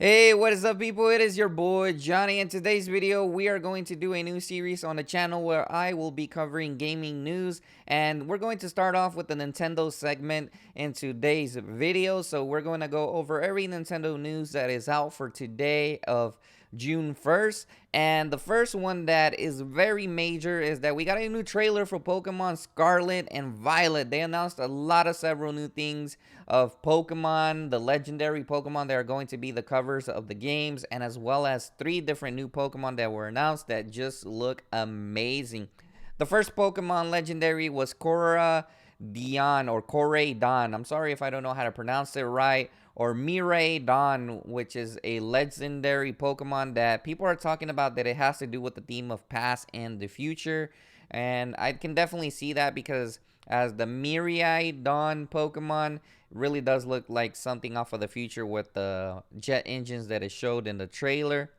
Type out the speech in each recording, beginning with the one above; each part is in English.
Hey, what is up, people? It is your boy Johnny. In today's video, we are going to do a new series on the channel where I will be covering gaming news, and we're going to start off with the Nintendo segment in today's video. So we're going to go over every Nintendo news that is out for today of June 1st. And the first one that is very major is that we got a new trailer for Pokemon Scarlet and Violet. They announced several new things of Pokemon, the legendary Pokemon that are going to be the covers of the games, and as well as 3 different new Pokemon that were announced that just look amazing. The first Pokemon legendary was Cora Dion or Corey Don. I'm sorry if I don't know how to pronounce it right. Or Mirai Don, which is a legendary Pokemon that people are talking about that it has to do with the theme of past and the future. And I can definitely see that because as the Mirai Dawn Pokemon really does look like something off of the future with the jet engines that it showed in the trailer.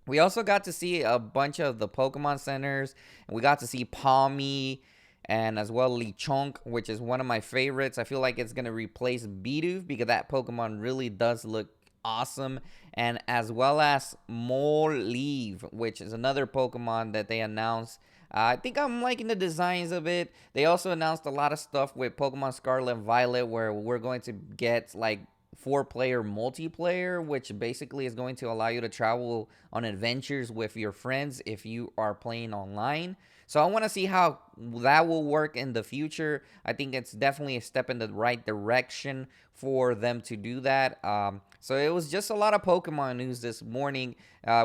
We also got to see a bunch of the Pokemon centers, and we got to see Palmy and as well Lechonk, which is one of my favorites. I feel like it's going to replace Bidoof because that Pokemon really does look awesome. And as well as Moleve, which is another Pokemon that they announced. I think I'm liking the designs of it. They also announced a lot of stuff with Pokemon Scarlet and Violet where we're going to get like 4-player multiplayer, which basically is going to allow you to travel on adventures with your friends if you are playing online. So I want to see how that will work in the future. I think it's definitely a step in the right direction for them to do that. So it was just a lot of Pokemon news this morning.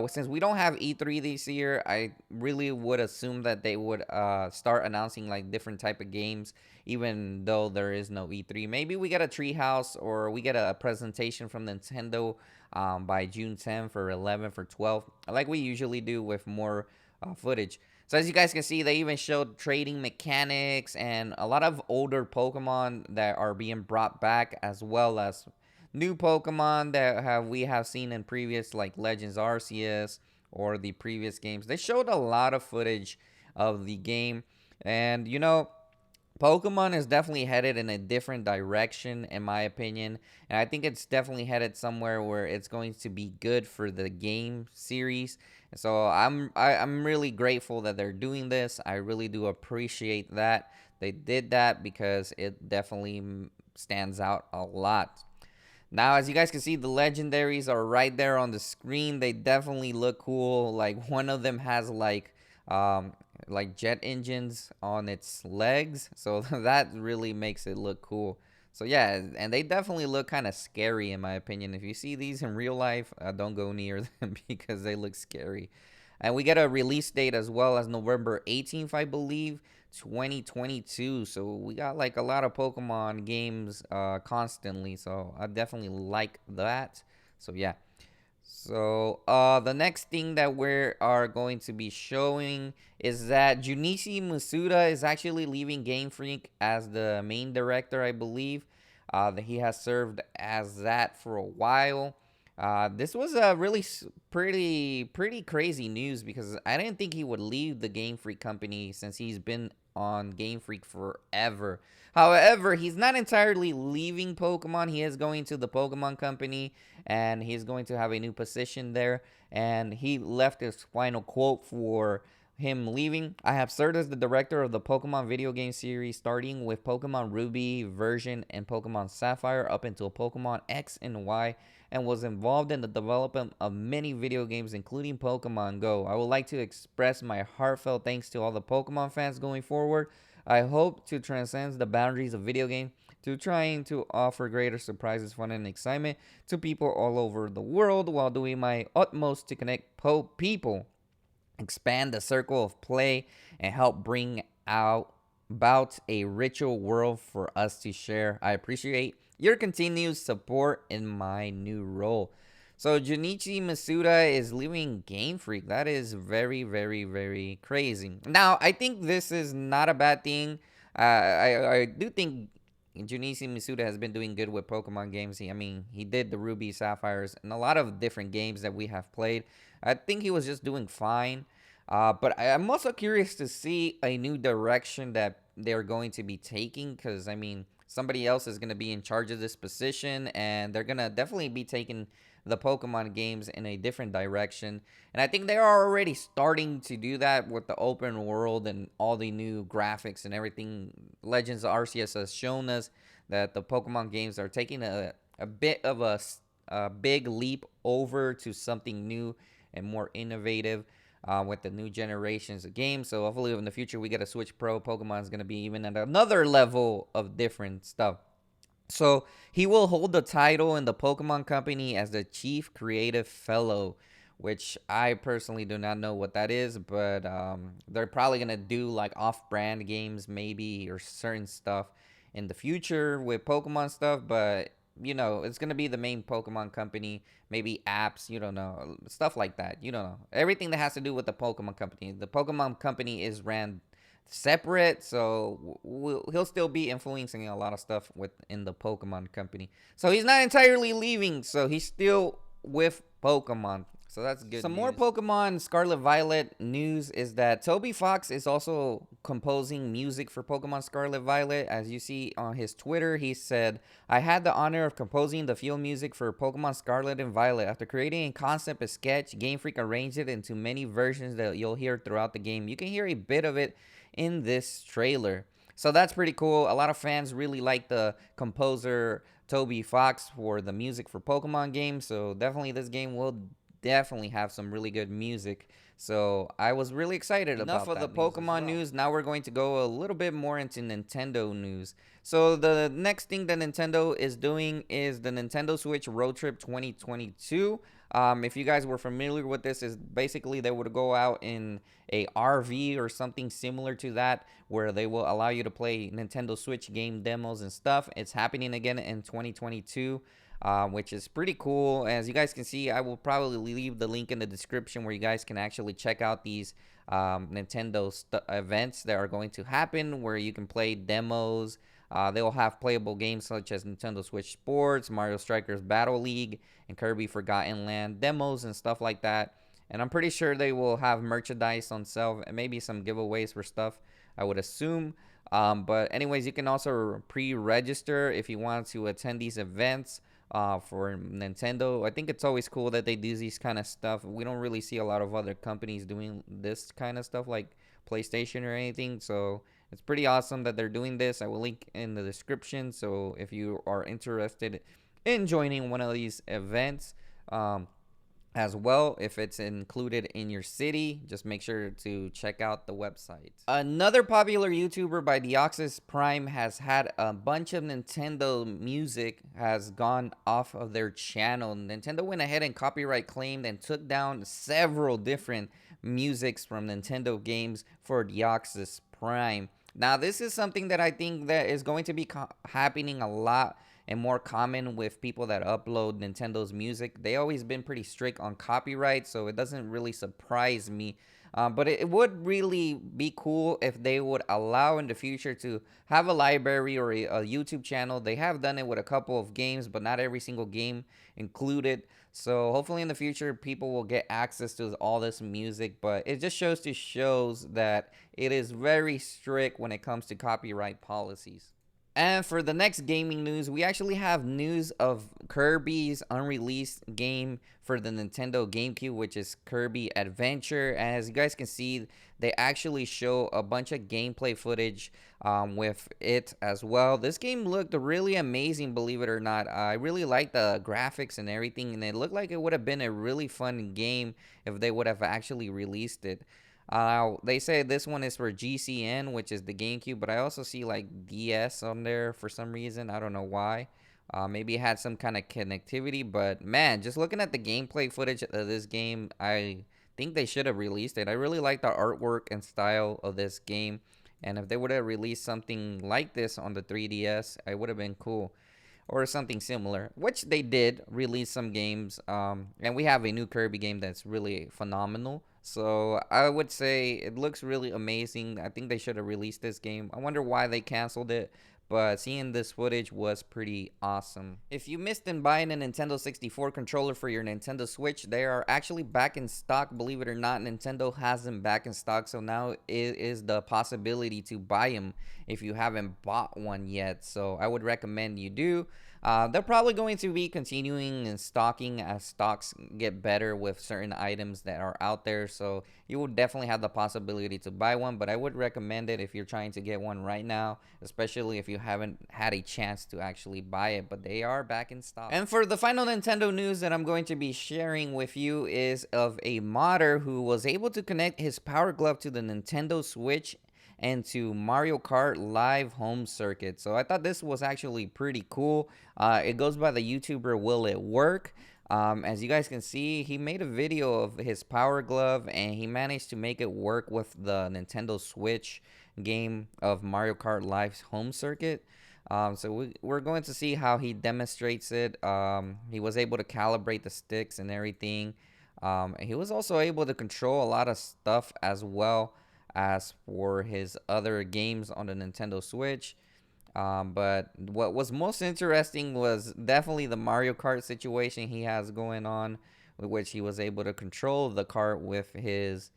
Since we don't have E3 this year, I really would assume that they would start announcing like different type of games, even though there is no E3. Maybe we get a treehouse or we get a presentation from Nintendo by June 10th or 11th or 12th, like we usually do with more footage. So as you guys can see, they even showed trading mechanics and a lot of older Pokemon that are being brought back, as well as new Pokemon that we have seen in previous like Legends Arceus or the previous games. They showed a lot of footage of the game, and Pokemon is definitely headed in a different direction, in my opinion, and I think it's definitely headed somewhere where it's going to be good for the game series. So I'm really grateful that they're doing this. I really do appreciate that they did that because it definitely stands out a lot. Now, as you guys can see, the legendaries are right there on the screen. They definitely look cool. Like one of them has like jet engines on its legs, so that really makes it look cool. So yeah, and they definitely look kind of scary in my opinion. If you see these in real life, don't go near them because they look scary. And we get a release date as well as November 18th, I believe, 2022. So we got like a lot of Pokemon games constantly. So I definitely like that. So yeah. So the next thing that we are going to be showing is that Junichi Masuda is actually leaving Gamefreak as the main director, I believe. That he has served as that for a while. This was a really pretty crazy news because I didn't think he would leave the Game Freak company since he's been on Game Freak forever. However, he's not entirely leaving Pokemon. He is going to the Pokemon company and he's going to have a new position there. And he left his final quote for him leaving. I have served as the director of the Pokemon video game series, starting with Pokemon Ruby version and Pokemon Sapphire up until Pokemon X and Y, and was involved in the development of many video games, including Pokemon Go. I would like to express my heartfelt thanks to all the Pokemon fans going forward. I hope to transcend the boundaries of video game to trying to offer greater surprises, fun, and excitement to people all over the world while doing my utmost to connect people, expand the circle of play, and help bring out about a richer world for us to share. I appreciate your continued support in my new role. So Junichi Masuda is leaving Game Freak. That is very crazy. Now I think this is not a bad thing. I do think Junichi Masuda has been doing good with Pokemon games. He did the Ruby Sapphires and a lot of different games that we have played. I think he was just doing fine. But I'm also curious to see a new direction that they're going to be taking because, somebody else is going to be in charge of this position, and they're going to definitely be taking the Pokemon games in a different direction. And I think they are already starting to do that with the open world and all the new graphics and everything. Legends Arceus has shown us that the Pokemon games are taking a bit of a big leap over to something new and more innovative with the new generations of games. So hopefully in the future we get a Switch Pro. Pokemon is going to be even at another level of different stuff. So he will hold the title in the Pokemon Company as the Chief Creative Fellow, which I personally do not know what that is, but they're probably gonna do like off-brand games maybe or certain stuff in the future with Pokemon stuff. But it's gonna be the main Pokemon Company, maybe apps, you don't know, stuff like that. You don't know everything that has to do with the Pokemon Company. The Pokemon Company is ran separate, so he'll still be influencing a lot of stuff within the Pokemon Company. So he's not entirely leaving, so he's still with Pokemon. So that's good. Some more Pokemon Scarlet Violet news is that Toby Fox is also composing music for Pokemon Scarlet Violet. As you see on his Twitter, he said, "I had the honor of composing the field music for Pokemon Scarlet and Violet. After creating a concept and sketch, Gamefreak arranged it into many versions that you'll hear throughout the game. You can hear a bit of it in this trailer." So that's pretty cool. A lot of fans really like the composer Toby Fox for the music for Pokemon games. So definitely this game will definitely have some really good music. So I was really excited about that. Enough of the Pokemon news. Now we're going to go a little bit more into Nintendo news. So the next thing that Nintendo is doing is the Nintendo Switch Road Trip 2022. If you guys were familiar with this, is basically they would go out in a RV or something similar to that, where they will allow you to play Nintendo Switch game demos and stuff. It's happening again in 2022. Which is pretty cool. As you guys can see, I will probably leave the link in the description where you guys can actually check out these Nintendo events that are going to happen, where you can play demos. They will have playable games such as Nintendo Switch Sports, Mario Strikers Battle League, and Kirby Forgotten Land demos and stuff like that. And I'm pretty sure they will have merchandise on sale and maybe some giveaways for stuff, I would assume. But anyways, you can also pre-register if you want to attend these events for Nintendo. I think it's always cool that they do these kind of stuff. We don't really see a lot of other companies doing this kind of stuff like PlayStation or anything. So it's pretty awesome that they're doing this. I will link in the description. So if you are interested in joining one of these events, as well, if it's included in your city, just make sure to check out the website. Another popular YouTuber by Deoxys Prime has had a bunch of Nintendo music has gone off of their channel. Nintendo went ahead and copyright claimed and took down several different musics from Nintendo games for Deoxys Prime. Now, this is something that I think that is going to be happening a lot and more common with people that upload Nintendo's music. They always been pretty strict on copyright, so it doesn't really surprise me. But it would really be cool if they would allow in the future to have a library or a YouTube channel. They have done it with a couple of games, but not every single game included. So hopefully in the future, people will get access to all this music. But it just shows that it is very strict when it comes to copyright policies. And for the next gaming news, we actually have news of Kirby's unreleased game for the Nintendo GameCube, which is Kirby Adventure. As you guys can see, they actually show a bunch of gameplay footage with it as well. This game looked really amazing, believe it or not. I really like the graphics and everything, and it looked like it would have been a really fun game if they would have actually released it. They say this one is for GCN, which is the GameCube, but I also see like DS on there for some reason. I don't know why. Maybe it had some kind of connectivity, but man, just looking at the gameplay footage of this game, I think they should have released it. I really like the artwork and style of this game, and if they would have released something like this on the 3DS, it would have been cool. Or something similar, which they did release some games, and we have a new Kirby game that's really phenomenal. So I would say it looks really amazing. I think they should have released this game. I wonder why they canceled it, but seeing this footage was pretty awesome. If you missed in buying a Nintendo 64 controller for your Nintendo Switch, they are actually back in stock. Believe it or not, Nintendo has them back in stock, so now it is the possibility to buy them if you haven't bought one yet. So I would recommend you do. They're probably going to be continuing and stocking as stocks get better with certain items that are out there. So you will definitely have the possibility to buy one, but I would recommend it if you're trying to get one right now, especially if you haven't had a chance to actually buy it, but they are back in stock. And for the final Nintendo news that I'm going to be sharing with you is of a modder who was able to connect his Power Glove to the Nintendo Switch and to Mario Kart Live Home Circuit. So I thought this was actually pretty cool. It goes by the YouTuber Will It Work. As you guys can see, he made a video of his Power Glove and he managed to make it work with the Nintendo Switch game of Mario Kart Live Home Circuit. So we're going to see how he demonstrates it. He was able to calibrate the sticks and everything. He was also able to control a lot of stuff as well as for his other games on the Nintendo Switch. But what was most interesting was definitely the Mario Kart situation he has going on, with which he was able to control the kart with his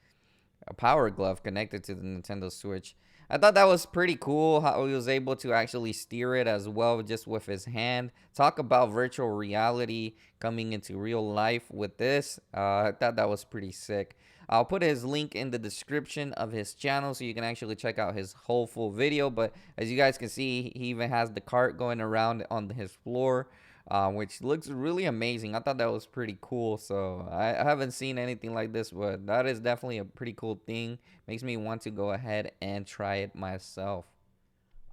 Power Glove connected to the Nintendo Switch. I thought that was pretty cool how he was able to actually steer it as well just with his hand. Talk about virtual reality coming into real life with this. I thought that was pretty sick. I'll put his link in the description of his channel so you can actually check out his whole full video. But as you guys can see, he even has the cart going around on his floor, which looks really amazing. I thought that was pretty cool. So I haven't seen anything like this, but that is definitely a pretty cool thing. Makes me want to go ahead and try it myself.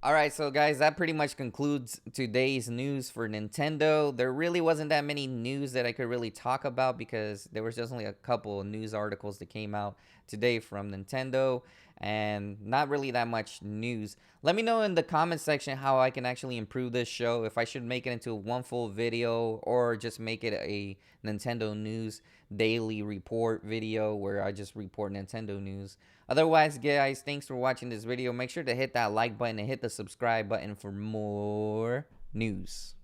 Alright, so guys, that pretty much concludes today's news for Nintendo. There really wasn't that many news that I could really talk about because there was just only a couple of news articles that came out today from Nintendo and not really that much news. Let me know in the comment section how I can actually improve this show, if I should make it into one full video or just make it a Nintendo news daily report video where I just report Nintendo news. Otherwise, guys, thanks for watching this video. Make sure to hit that like button and hit the subscribe button for more news.